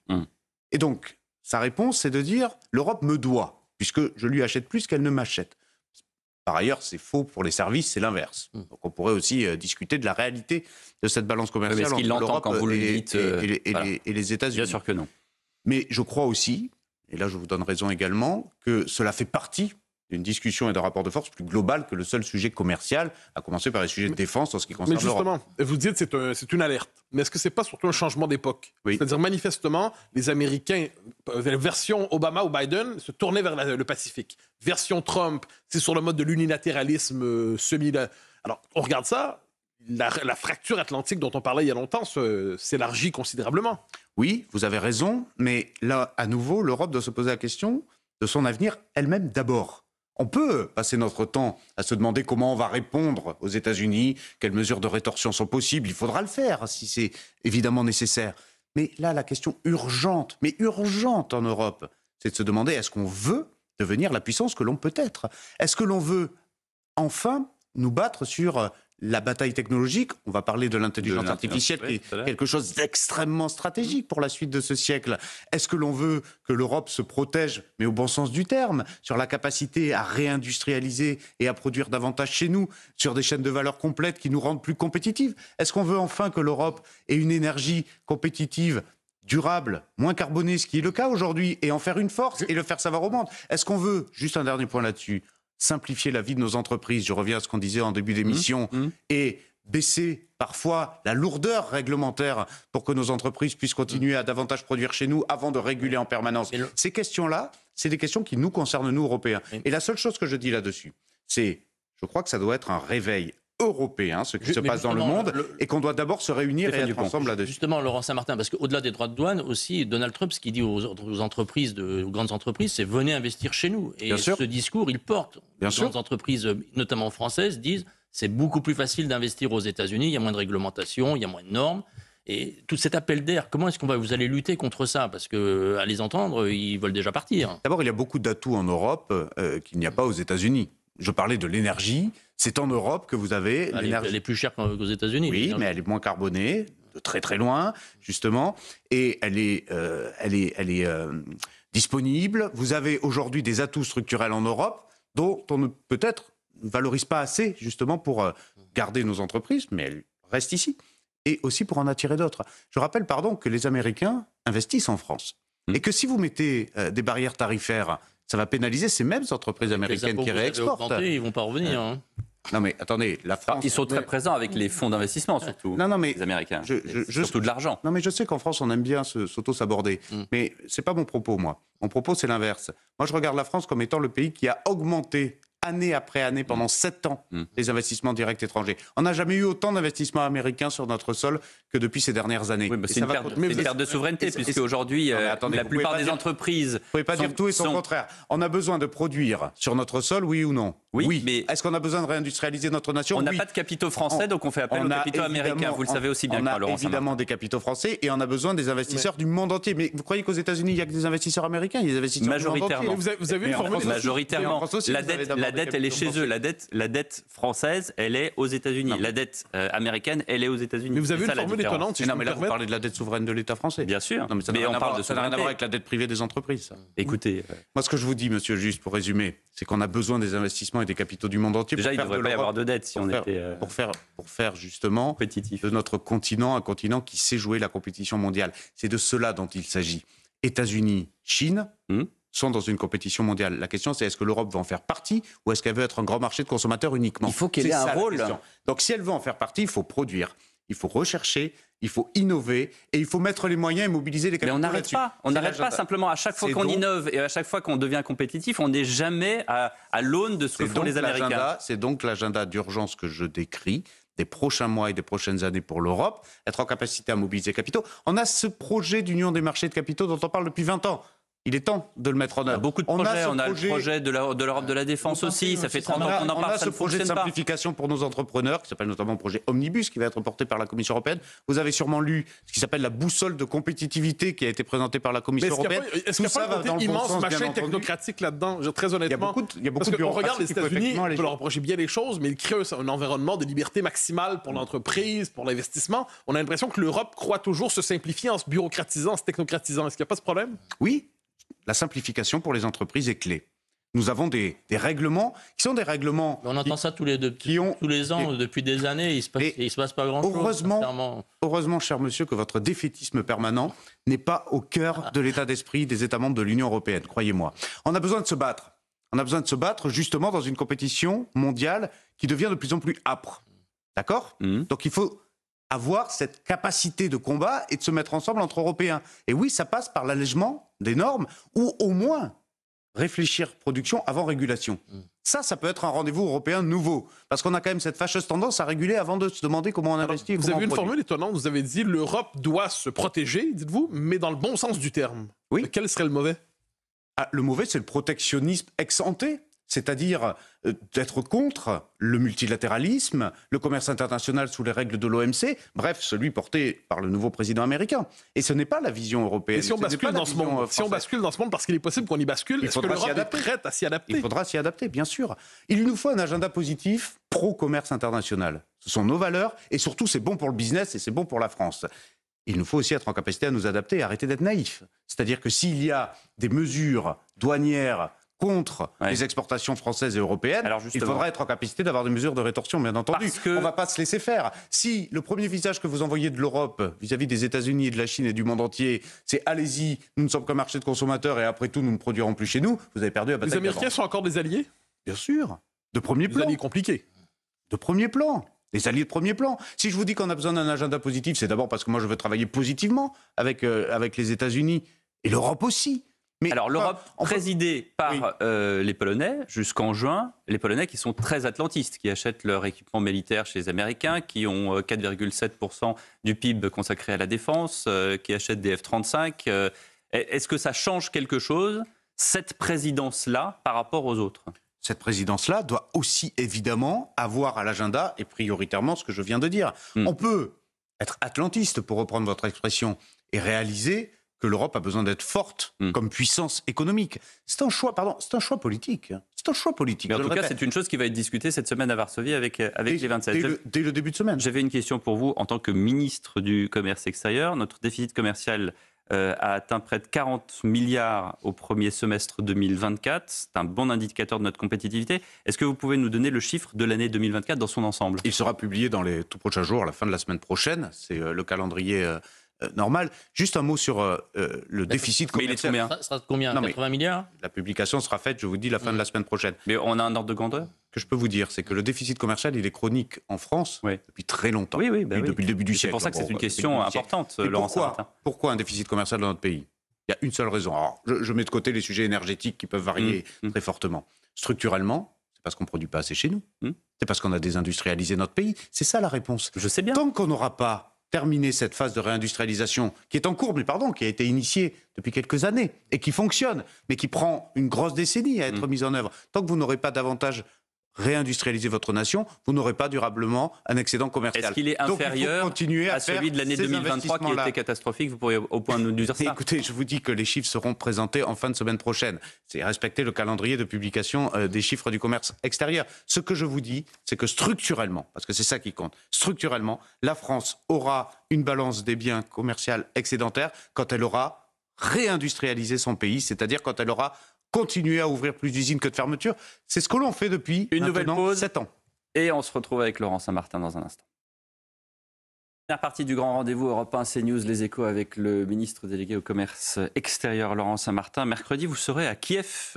Et donc, sa réponse, c'est de dire, l'Europe me doit, puisque je lui achète plus qu'elle ne m'achète. Par ailleurs, c'est faux pour les services, c'est l'inverse. Donc on pourrait aussi discuter de la réalité de cette balance commerciale est-ce qu'il entre l'entend l'Europe quand vous le et, dites, et les États-Unis. Bien sûr que non. Mais je crois aussi, et là je vous donne raison également, que cela fait partie d'une discussion et d'un rapport de force plus global que le seul sujet commercial, à commencer par les sujets de défense en ce qui concerne Mais l'Europe. justement, vous dites que c'est une alerte. Mais est-ce que c'est pas surtout un changement d'époque? Oui. C'est-à-dire, manifestement, les Américains, version Obama ou Biden, se tournaient vers le Pacifique. Version Trump, c'est sur le mode de l'unilatéralisme semi... Alors, on regarde ça, la fracture atlantique dont on parlait il y a longtemps s'élargit considérablement. Oui, vous avez raison, mais là, à nouveau, l'Europe doit se poser la question de son avenir elle-même d'abord. On peut passer notre temps à se demander comment on va répondre aux États-Unis, quelles mesures de rétorsion sont possibles. Il faudra le faire si c'est évidemment nécessaire. Mais là, la question urgente, mais urgente en Europe, c'est de se demander est-ce qu'on veut devenir la puissance que l'on peut être? Est-ce que l'on veut enfin nous battre sur la bataille technologique? On va parler de l'intelligence artificielle, qui est quelque chose d'extrêmement stratégique pour la suite de ce siècle. Est-ce que l'on veut que l'Europe se protège, mais au bon sens du terme, sur la capacité à réindustrialiser et à produire davantage chez nous, sur des chaînes de valeur complètes qui nous rendent plus compétitifs? Est-ce qu'on veut enfin que l'Europe ait une énergie compétitive, durable, moins carbonée, ce qui est le cas aujourd'hui, et en faire une force et le faire savoir au monde? Est-ce qu'on veut, juste un dernier point là-dessus, simplifier la vie de nos entreprises, je reviens à ce qu'on disait en début d'émission, et baisser parfois la lourdeur réglementaire pour que nos entreprises puissent continuer à davantage produire chez nous avant de réguler en permanence? Ces questions-là, c'est des questions qui nous concernent, nous, Européens. Et la seule chose que je dis là-dessus, c'est, je crois que ça doit être un réveil européen, ce qui se passe dans le monde, et qu'on doit d'abord se réunir et être ensemble là-dessus. Justement, Laurent Saint-Martin, parce qu'au-delà des droits de douane, aussi, Donald Trump, ce qu'il dit aux entreprises, aux grandes entreprises, c'est venez investir chez nous. Et ce discours, il porte. Les grandes entreprises, notamment françaises, disent c'est beaucoup plus facile d'investir aux États-Unis, il y a moins de réglementation, il y a moins de normes. Et tout cet appel d'air, comment est-ce vous allez lutter contre ça? Parce qu'à les entendre, ils veulent déjà partir. D'abord, il y a beaucoup d'atouts en Europe qu'il n'y a pas aux États-Unis. Je parlais de l'énergie. C'est en Europe que vous avez l'énergie. Elle est plus chère qu'aux États-Unis. Oui, mais elle est moins carbonée, de très très loin, justement, et elle est disponible. Vous avez aujourd'hui des atouts structurels en Europe dont on ne peut-être ne valorise pas assez, justement, pour garder nos entreprises, mais elles restent ici, et aussi pour en attirer d'autres. Je rappelle, que les Américains investissent en France, et que si vous mettez des barrières tarifaires, ça va pénaliser ces mêmes entreprises américaines qui réexportent. Ils ne vont pas revenir. Hein. Non mais attendez, la France... Ils sont très présents avec les fonds d'investissement surtout, mais les Américains. Surtout de l'argent. Non mais je sais qu'en France on aime bien s'auto-saborder, mais c'est pas mon propos moi. Mon propos c'est l'inverse. Moi je regarde la France comme étant le pays qui a augmenté année après année, pendant 7 ans, les investissements directs étrangers. On n'a jamais eu autant d'investissements américains sur notre sol que depuis ces dernières années. Oui, c'est une perte de souveraineté, puisque aujourd'hui, la plupart des entreprises... Vous ne pouvez pas dire tout et son contraire. On a besoin de produire sur notre sol, oui ou non? Oui, mais... Est-ce qu'on a besoin de réindustrialiser notre nation? On n'a pas de capitaux français, donc on fait appel aux capitaux américains. Vous le savez aussi bien que moi, Laurent. On a évidemment des capitaux français et on a besoin des investisseurs du monde entier. Mais vous croyez qu'aux États-Unis, il n'y a que des investisseurs américains? Il y a des investisseurs majoritairement. Du monde entier. Vous avez une formule majoritairement. La dette, elle est chez eux. La dette française, elle est aux États-Unis. La dette américaine, elle est aux États-Unis. Mais vous avez une formule étonnante. Non, mais là, vous parlez de la dette souveraine de l'État français. Bien sûr. Non, mais on parle de ça n'a rien à voir avec la dette privée des entreprises. Écoutez, moi, ce que je vous dis, monsieur le juge, pour résumer, c'est qu'on a besoin des investissements et des capitaux du monde entier. Déjà, il ne devrait pas y avoir de dette si on était pour faire justement compétitif de notre continent un continent qui sait jouer la compétition mondiale. C'est de cela dont il s'agit. États-Unis, Chine sont dans une compétition mondiale. La question, c'est est-ce que l'Europe va en faire partie ou est-ce qu'elle veut être un grand marché de consommateurs uniquement? Il faut qu'elle ait un rôle. Donc, si elle veut en faire partie, il faut produire, il faut rechercher, il faut innover et il faut mettre les moyens et mobiliser les capitaux. Mais on n'arrête pas. On n'arrête pas simplement. À chaque fois qu'on innove et à chaque fois qu'on devient compétitif, on n'est jamais à l'aune de ce que font les Américains. C'est donc l'agenda d'urgence que je décris des prochains mois et des prochaines années pour l'Europe, être en capacité à mobiliser les capitaux. On a ce projet d'union des marchés de capitaux dont on parle depuis 20 ans. Il est temps de le mettre en œuvre. On a beaucoup de projets. On a le projet de l'Europe de la défense aussi. Ça fait 30 ans qu'on en parle. On a ce projet de simplification pour nos entrepreneurs, qui s'appelle notamment le projet Omnibus, qui va être porté par la Commission européenne. Vous avez sûrement lu ce qui s'appelle la boussole de compétitivité qui a été présentée par la Commission européenne. Est-ce qu'il n'y a pas un immense machin technocratique là-dedans? Très honnêtement, il y a beaucoup parce qu'on regarde les États-Unis, on peut leur reprocher bien les choses, mais ils créent un environnement de liberté maximale pour l'entreprise, pour l'investissement. On a l'impression que l'Europe croit toujours se simplifier en se bureaucratisant, en se technocratisant. Est-ce qu'il n'y a pas ce problème? Oui. La simplification pour les entreprises est clé. nous avons des règlements qui sont des règlements... On entend ça tous les ans, depuis des années, il se passe pas grand-chose. Heureusement, cher monsieur, que votre défaitisme permanent n'est pas au cœur de l'état d'esprit des États membres de l'Union européenne, croyez-moi. On a besoin de se battre. On a besoin de se battre justement dans une compétition mondiale qui devient de plus en plus âpre. D'accord ? Donc il faut avoir cette capacité de combat et de se mettre ensemble entre Européens. Et oui, ça passe par l'allègement des normes ou au moins réfléchir production avant régulation. Ça peut être un rendez-vous européen nouveau. Parce qu'on a quand même cette fâcheuse tendance à réguler avant de se demander comment on investit. Vous avez une formule étonnante, vous avez dit l'Europe doit se protéger, dites-vous, mais dans le bon sens du terme. Oui. Quel serait le mauvais ? Le mauvais, c'est le protectionnisme ex ante, c'est-à-dire d'être contre le multilatéralisme, le commerce international sous les règles de l'OMC, bref, celui porté par le nouveau président américain. Et ce n'est pas la vision européenne. Et si on bascule dans ce monde, parce qu'il est possible qu'on y bascule, est-ce que l'Europe est prête à s'y adapter ? Il faudra s'y adapter, bien sûr. Il nous faut un agenda positif pro-commerce international. Ce sont nos valeurs, et surtout, c'est bon pour le business et c'est bon pour la France. Il nous faut aussi être en capacité à nous adapter et arrêter d'être naïfs. C'est-à-dire que s'il y a des mesures douanières contre les exportations françaises et européennes, il faudra être en capacité d'avoir des mesures de rétorsion, bien entendu. On ne va pas se laisser faire. Si le premier visage que vous envoyez de l'Europe vis-à-vis des États-Unis et de la Chine et du monde entier, c'est allez-y, nous ne sommes qu'un marché de consommateurs et après tout, nous ne produirons plus chez nous, vous avez perdu la bataille. Les Américains sont encore des alliés ? Bien sûr. De premier plan. Des alliés compliqués. De premier plan. Les alliés de premier plan. Si je vous dis qu'on a besoin d'un agenda positif, c'est d'abord parce que moi je veux travailler positivement avec les États-Unis et l'Europe aussi. Mais alors l'Europe présidée par les Polonais jusqu'en juin, les Polonais qui sont très atlantistes, qui achètent leur équipement militaire chez les Américains, qui ont 4,7% du PIB consacré à la défense, qui achètent des F-35. Est-ce que ça change quelque chose, cette présidence-là, par rapport aux autres ? Cette présidence-là doit aussi évidemment avoir à l'agenda, et prioritairement ce que je viens de dire. On peut être atlantiste, pour reprendre votre expression, et réaliser que l'Europe a besoin d'être forte comme puissance économique. C'est un choix politique. C'est un choix politique. Mais en tout cas, c'est une chose qui va être discutée cette semaine à Varsovie avec les 27. Dès le début de semaine. J'avais une question pour vous en tant que ministre du Commerce extérieur. Notre déficit commercial a atteint près de 40 milliards au premier semestre 2024. C'est un bon indicateur de notre compétitivité. Est-ce que vous pouvez nous donner le chiffre de l'année 2024 dans son ensemble ? Il sera publié dans les tout prochains jours, à la fin de la semaine prochaine. C'est le calendrier normal. Juste un mot sur le déficit commercial. Mais il est combien ? Ça sera de combien ? 80 milliards ? La publication sera faite, je vous dis, la fin de la semaine prochaine. Mais on a un ordre de grandeur ? Ce que je peux vous dire, c'est que le déficit commercial, il est chronique en France depuis très longtemps. Oui, depuis le début du siècle. C'est pour ça que c'est une question importante, Laurent Saint-Martin. Pourquoi un déficit commercial dans notre pays ? Il y a une seule raison. Alors, je mets de côté les sujets énergétiques qui peuvent varier très fortement. Structurellement, c'est parce qu'on ne produit pas assez chez nous. C'est parce qu'on a désindustrialisé notre pays. C'est ça la réponse. Je sais bien. Tant qu'on n'aura pas terminé cette phase de réindustrialisation qui est en cours, qui a été initiée depuis quelques années et qui fonctionne, mais qui prend une grosse décennie à être mise en œuvre. Tant que vous n'aurez pas davantage réindustrialiser votre nation, vous n'aurez pas durablement un excédent commercial. Est-ce qu'il est inférieur à celui de l'année 2023 qui était catastrophique ? Vous pourriez au point de nous dire ça. Écoutez, je vous dis que les chiffres seront présentés en fin de semaine prochaine. C'est respecter le calendrier de publication des chiffres du commerce extérieur. Ce que je vous dis, c'est que structurellement, parce que c'est ça qui compte, structurellement, la France aura une balance des biens commerciaux excédentaires quand elle aura réindustrialisé son pays, c'est-à-dire quand elle aura continuer à ouvrir plus d'usines que de fermetures. C'est ce que l'on fait depuis une nouvelle pause, 7 ans. Et on se retrouve avec Laurent Saint-Martin dans un instant. Dernière partie du grand rendez-vous Europe 1 CNews, les échos avec le ministre délégué au commerce extérieur, Laurent Saint-Martin. Mercredi, vous serez à Kiev,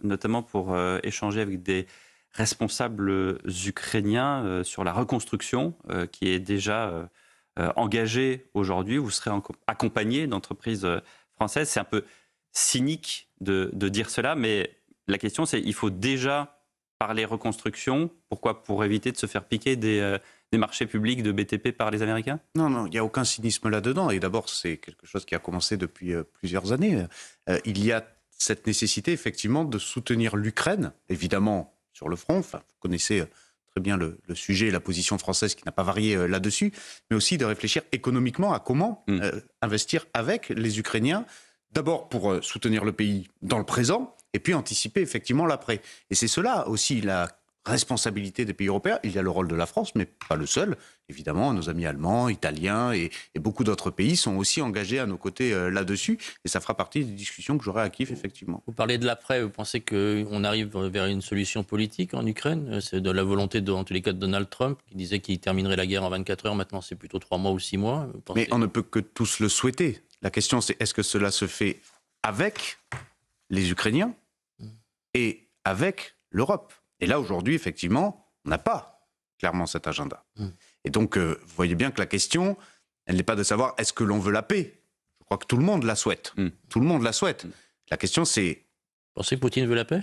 notamment pour échanger avec des responsables ukrainiens sur la reconstruction qui est déjà engagée aujourd'hui. Vous serez accompagné d'entreprises françaises. C'est un peu cynique de dire cela, mais la question c'est il faut déjà parler reconstruction. Pourquoi ? Pour éviter de se faire piquer des marchés publics de BTP par les Américains ? Non, il n'y a aucun cynisme là-dedans. Et d'abord, c'est quelque chose qui a commencé depuis plusieurs années. Il y a cette nécessité, effectivement, de soutenir l'Ukraine, évidemment, sur le front. Enfin, vous connaissez très bien le sujet et la position française qui n'a pas varié là-dessus, mais aussi de réfléchir économiquement à comment investir avec les Ukrainiens. D'abord pour soutenir le pays dans le présent, et puis anticiper effectivement l'après. Et c'est cela aussi la responsabilité des pays européens. Il y a le rôle de la France, mais pas le seul. Évidemment, nos amis allemands, italiens et beaucoup d'autres pays sont aussi engagés à nos côtés là-dessus. Et ça fera partie des discussions que j'aurai à Kiev, effectivement. Vous parlez de l'après. Vous pensez qu'on arrive vers une solution politique en Ukraine? C'est de la volonté, en tous les cas, de Donald Trump, qui disait qu'il terminerait la guerre en 24 heures. Maintenant, c'est plutôt 3 mois ou 6 mois. Mais on ne peut que tous le souhaiter. La question, c'est est-ce que cela se fait avec les Ukrainiens et avec l'Europe? Et là, aujourd'hui, effectivement, on n'a pas clairement cet agenda. Et donc, vous voyez bien que la question, elle n'est pas de savoir est-ce que l'on veut la paix. Je crois que tout le monde la souhaite. Tout le monde la souhaite. La question, c'est... Vous pensez que Poutine veut la paix?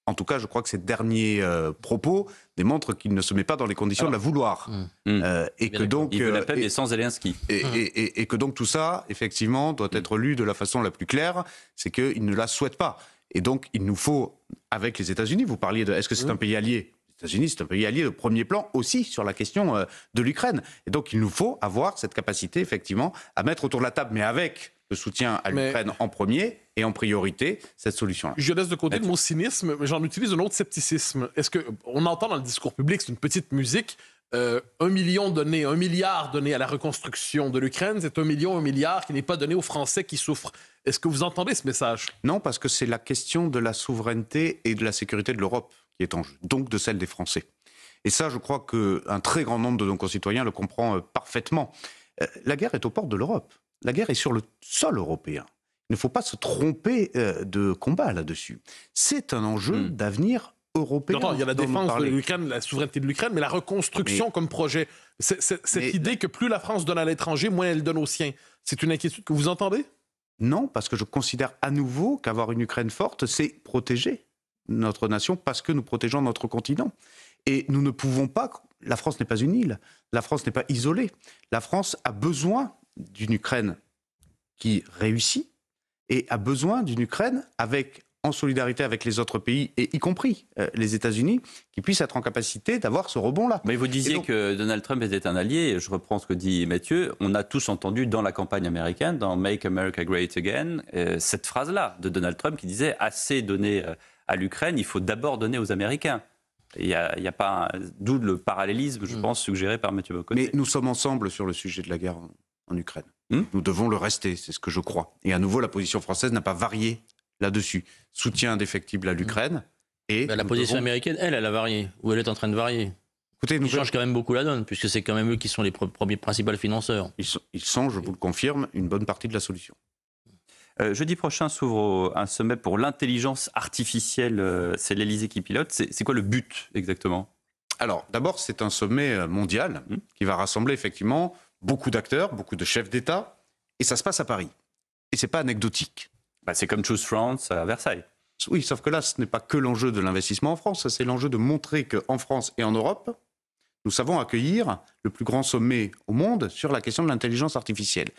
En tout cas, je crois que ces derniers propos démontrent qu'il ne se met pas dans les conditions de la vouloir. Et que donc, il veut la paix, mais sans Zelensky. Et que donc tout ça, effectivement, doit être lu de la façon la plus claire, c'est qu'il ne la souhaite pas. Et donc, il nous faut, avec les États-Unis, vous parliez de est-ce que c'est un pays allié? Les États-Unis, c'est un pays allié de premier plan aussi sur la question de l'Ukraine. Et donc, il nous faut avoir cette capacité, effectivement, à mettre autour de la table, mais avec le soutien à l'Ukraine en premier et en priorité, cette solution-là. Je laisse de côté le mot cynisme, mais j'en utilise un autre scepticisme. Est-ce qu'on entend dans le discours public, c'est une petite musique, 1 milliard donné à la reconstruction de l'Ukraine, c'est 1 milliard qui n'est pas donné aux Français qui souffrent. Est-ce que vous entendez ce message? Non, parce que c'est la question de la souveraineté et de la sécurité de l'Europe qui est en jeu, donc de celle des Français. Et ça, je crois qu'un très grand nombre de nos concitoyens le comprend parfaitement. La guerre est aux portes de l'Europe. La guerre est sur le sol européen. Il ne faut pas se tromper de combat là-dessus. C'est un enjeu d'avenir européen. Il y a la défense de l'Ukraine, la souveraineté de l'Ukraine, mais la reconstruction comme projet. Cette idée que plus la France donne à l'étranger, moins elle donne aux siens. C'est une inquiétude que vous entendez? Non, parce que je considère à nouveau qu'avoir une Ukraine forte, c'est protéger notre nation parce que nous protégeons notre continent. Et nous ne pouvons pas... La France n'est pas une île. La France n'est pas isolée. La France a besoin d'une Ukraine qui réussit et a besoin d'une Ukraine en solidarité avec les autres pays, et y compris les États-Unis, qui puissent être en capacité d'avoir ce rebond-là. Mais vous disiez que Donald Trump était un allié, je reprends ce que dit Mathieu, on a tous entendu dans la campagne américaine, dans Make America Great Again, cette phrase-là de Donald Trump qui disait « assez donné à l'Ukraine, il faut d'abord donner aux Américains ». Il y a pas d'où le parallélisme, je pense, suggéré par Mathieu Bocoté. Mais nous sommes ensemble sur le sujet de la guerre en Ukraine. Nous devons le rester, c'est ce que je crois. Et à nouveau, la position française n'a pas varié là-dessus. Soutien indéfectible à l'Ukraine. Et la position américaine, elle a varié, ou elle est en train de varier. Écoutez, ils changent quand même beaucoup la donne, puisque c'est quand même eux qui sont les premiers principaux financeurs. Ils sont, je vous le confirme, une bonne partie de la solution. Jeudi prochain s'ouvre un sommet pour l'intelligence artificielle. C'est l'Élysée qui pilote. C'est quoi le but exactement? Alors, d'abord, c'est un sommet mondial qui va rassembler effectivement beaucoup d'acteurs, beaucoup de chefs d'État, et ça se passe à Paris. Et c'est pas anecdotique. C'est comme Choose France à Versailles. Oui, sauf que là, ce n'est pas que l'enjeu de l'investissement en France, c'est l'enjeu de montrer qu'en France et en Europe, nous savons accueillir le plus grand sommet au monde sur la question de l'intelligence artificielle.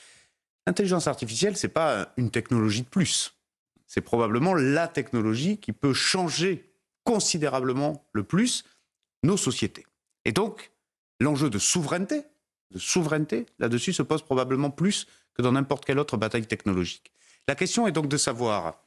L'intelligence artificielle, ce n'est pas une technologie de plus. C'est probablement la technologie qui peut changer considérablement le plus nos sociétés. Et donc, l'enjeu de souveraineté, là-dessus se pose probablement plus que dans n'importe quelle autre bataille technologique. La question est donc de savoir,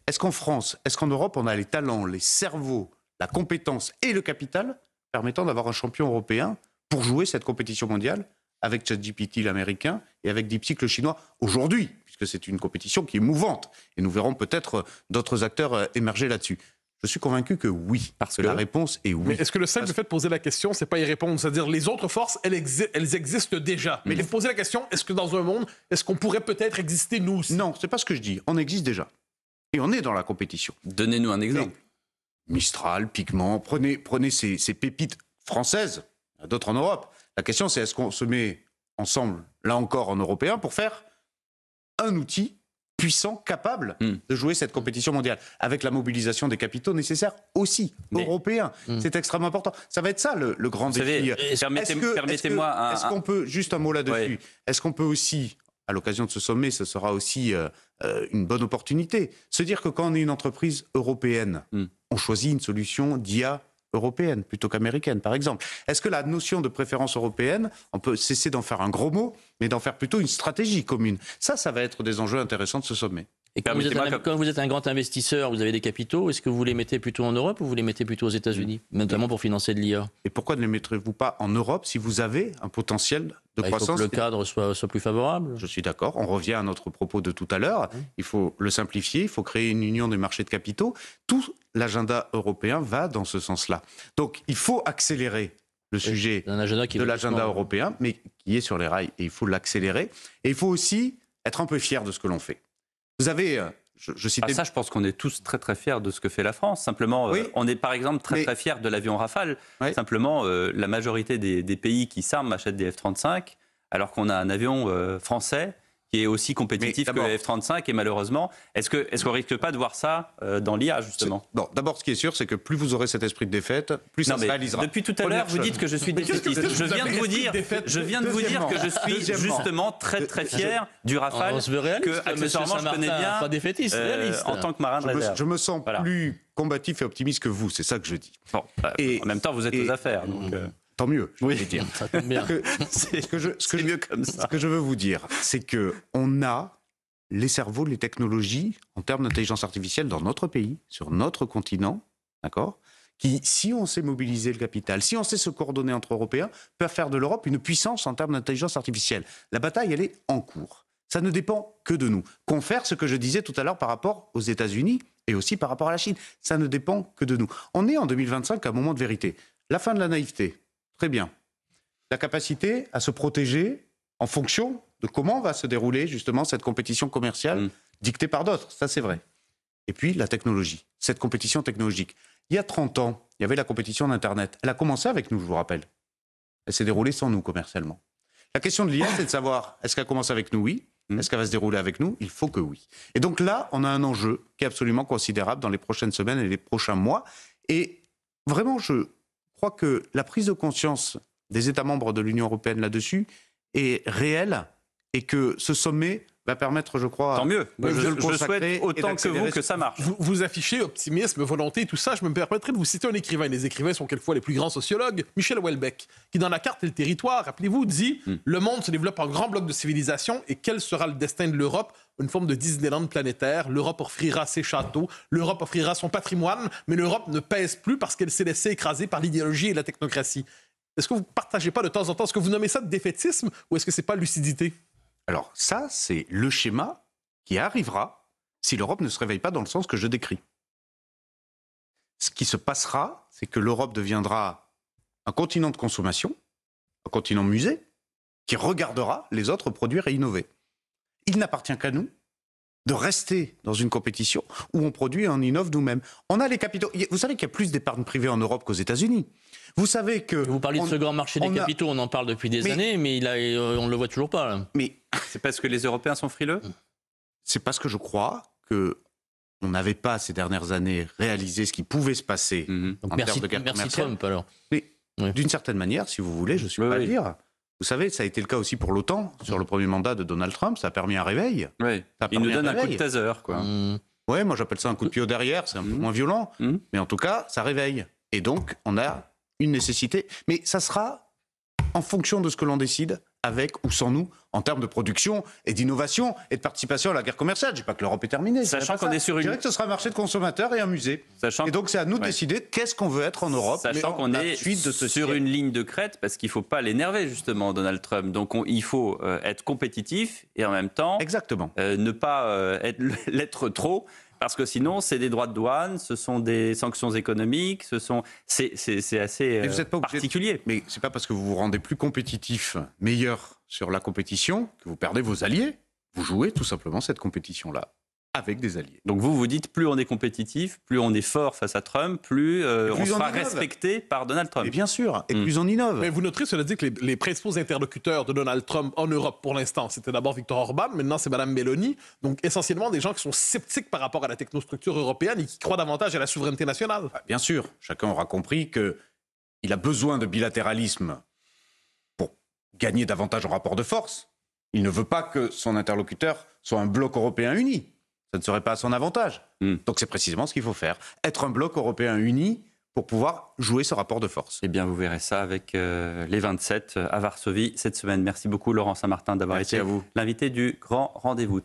est-ce qu'en France, est-ce qu'en Europe, on a les talents, les cerveaux, la compétence et le capital permettant d'avoir un champion européen pour jouer cette compétition mondiale avec ChatGPT l'américain et avec DeepSeek le chinois aujourd'hui, puisque c'est une compétition qui est mouvante. Et nous verrons peut-être d'autres acteurs émerger là-dessus. Je suis convaincu que oui, parce que la réponse est oui. Mais est-ce que le simple fait de poser la question, c'est pas y répondre? C'est-à-dire, les autres forces, elles existent déjà. Mais poser la question, est-ce que dans un monde, est-ce qu'on pourrait peut-être exister nous aussi? Non, c'est pas ce que je dis. On existe déjà. Et on est dans la compétition. Donnez-nous un exemple. Mistral, Pigment, prenez ces pépites françaises, d'autres en Europe. La question, c'est est-ce qu'on se met ensemble, là encore en européen, pour faire un outil puissant, capable de jouer cette compétition mondiale, avec la mobilisation des capitaux nécessaires aussi, européens. C'est extrêmement important. Ça va être ça le grand défi. Permettez-moi Est-ce qu'on peut, juste un mot là-dessus, est-ce qu'on peut aussi, à l'occasion de ce sommet, ce sera aussi une bonne opportunité, se dire que quand on est une entreprise européenne, on choisit une solution d'IA européenne plutôt qu'américaine, par exemple. Est-ce que la notion de préférence européenne, on peut cesser d'en faire un gros mot, mais d'en faire plutôt une stratégie commune? Ça va être des enjeux intéressants de ce sommet. Et quand vous êtes un grand investisseur, vous avez des capitaux, est-ce que vous les mettez plutôt en Europe ou vous les mettez plutôt aux États-Unis, notamment pour financer de l'IA? Et pourquoi ne les mettrez-vous pas en Europe si vous avez un potentiel de croissance? Il faut que le cadre soit plus favorable. Je suis d'accord. On revient à notre propos de tout à l'heure. Il faut le simplifier, il faut créer une union des marchés de capitaux. Tout l'agenda européen va dans ce sens-là. Donc, il faut accélérer le sujet de l'agenda européen, mais qui est sur les rails, et il faut l'accélérer. Et il faut aussi être un peu fier de ce que l'on fait. Vous avez... Je citais... ça, je pense qu'on est tous très très fiers de ce que fait la France. Simplement, on est par exemple très fiers de l'avion Rafale. Oui. Simplement, la majorité des pays qui s'arment achètent des F-35, alors qu'on a un avion français qui est aussi compétitif que les F-35. Et malheureusement, est-ce qu'on risque pas de voir ça dans l'IA, justement? Non, d'abord, ce qui est sûr, c'est que plus vous aurez cet esprit de défaite, plus ça se réalisera. Depuis tout à l'heure, vous dites que je suis défaitiste. Je viens de vous dire que je suis justement très très fier du Rafale, on se veut réaliste, que accessoirement je connais bien, pas défaitiste, en tant que marin de réserve. Je me sens plus combatif et optimiste que vous, c'est ça que je dis. Bon, et en même temps, vous êtes aux affaires, donc... Tant mieux, je vais dire. Ça tombe bien. C'est mieux comme ça. Ce que je veux vous dire, c'est qu'on a les cerveaux, les technologies, en termes d'intelligence artificielle, dans notre pays, sur notre continent, d'accord, qui, si on sait mobiliser le capital, si on sait se coordonner entre Européens, peuvent faire de l'Europe une puissance en termes d'intelligence artificielle. La bataille, elle est en cours. Ça ne dépend que de nous. Confère ce que je disais tout à l'heure par rapport aux États-Unis et aussi par rapport à la Chine. Ça ne dépend que de nous. On est en 2025 à un moment de vérité. La fin de la naïveté. Très bien. La capacité à se protéger en fonction de comment va se dérouler justement cette compétition commerciale dictée par d'autres, ça c'est vrai. Et puis la technologie, cette compétition technologique. Il y a 30 ans, il y avait la compétition d'Internet. Elle a commencé avec nous, je vous rappelle. Elle s'est déroulée sans nous commercialement. La question de l'IA, c'est de savoir, est-ce qu'elle commence avec nous? Oui. Est-ce qu'elle va se dérouler avec nous? Il faut que oui. Et donc là, on a un enjeu qui est absolument considérable dans les prochaines semaines et les prochains mois. Et vraiment, je crois que la prise de conscience des États membres de l'Union européenne là-dessus est réelle et que ce sommet va permettre, je crois... Tant mieux. Je souhaite autant que vous que ça marche. Vous affichez optimisme, volonté, tout ça. Je me permettrai de vous citer un écrivain. Les écrivains sont quelquefois les plus grands sociologues. Michel Houellebecq, qui dans La carte et le territoire, rappelez-vous, dit « Le monde se développe en grand bloc de civilisation et quel sera le destin de l'Europe ? Une forme de Disneyland planétaire. L'Europe offrira ses châteaux, l'Europe offrira son patrimoine, mais l'Europe ne pèse plus parce qu'elle s'est laissée écraser par l'idéologie et la technocratie. » Est-ce que vous ne partagez pas de temps en temps, est-ce que vous nommez ça de défaitisme ou est-ce que c'est pas lucidité? Alors ça, c'est le schéma qui arrivera si l'Europe ne se réveille pas dans le sens que je décris. Ce qui se passera, c'est que l'Europe deviendra un continent de consommation, un continent musée, qui regardera les autres produire et innover. Il n'appartient qu'à nous de rester dans une compétition où on produit et on innove nous-mêmes. On a les capitaux. Vous savez qu'il y a plus d'épargne privée en Europe qu'aux États-Unis. Vous savez que... Vous parlez de ce grand marché des capitaux, on en parle depuis des années, mais on ne le voit toujours pas. Là. Mais c'est parce que les Européens sont frileux? C'est parce que je crois que on n'avait pas, ces dernières années, réalisé ce qui pouvait se passer en termes de guerre commerciale. Merci Trump, alors. Mais d'une certaine manière, si vous voulez, je ne suis pas à le dire. Vous savez, ça a été le cas aussi pour l'OTAN, sur le premier mandat de Donald Trump, ça a permis un réveil. Oui, il nous donne un coup de taser, quoi. Oui, moi j'appelle ça un coup de pied au derrière, c'est un peu moins violent, mais en tout cas, ça réveille. Et donc, on a une nécessité. Mais ça sera en fonction de ce que l'on décide, avec ou sans nous, en termes de production et d'innovation et de participation à la guerre commerciale. Je ne dis pas que l'Europe est terminée. Sachant qu'on est sur une... Je dirais que ce sera un marché de consommateurs et un musée. Et donc c'est à nous de décider qu'est-ce qu'on veut être en Europe. Sachant qu'on est sur une ligne de crête, parce qu'il ne faut pas l'énerver justement, Donald Trump. Donc il faut être compétitif et en même temps ne pas l'être trop. Parce que sinon, c'est des droits de douane, ce sont des sanctions économiques, c'est assez particulier. Mais c'est pas parce que vous vous rendez plus compétitif, meilleur sur la compétition, que vous perdez vos alliés. Vous jouez tout simplement cette compétition-là avec des alliés. Donc vous dites, plus on est compétitif, plus on est fort face à Trump, plus on sera respecté par Donald Trump. Et bien sûr, et plus on innove. Mais vous noterez, cela dit, que les principaux interlocuteurs de Donald Trump en Europe, pour l'instant, c'était d'abord Viktor Orban, maintenant c'est Mme Meloni. Donc essentiellement des gens qui sont sceptiques par rapport à la technostructure européenne et qui croient davantage à la souveraineté nationale. Bien sûr, chacun aura compris qu'il a besoin de bilatéralisme pour gagner davantage en rapport de force. Il ne veut pas que son interlocuteur soit un bloc européen uni. Ça ne serait pas à son avantage. Donc c'est précisément ce qu'il faut faire. Être un bloc européen uni pour pouvoir jouer ce rapport de force. Eh bien, vous verrez ça avec les 27 à Varsovie cette semaine. Merci beaucoup, Laurent Saint-Martin, d'avoir été l'invité du Grand Rendez-vous.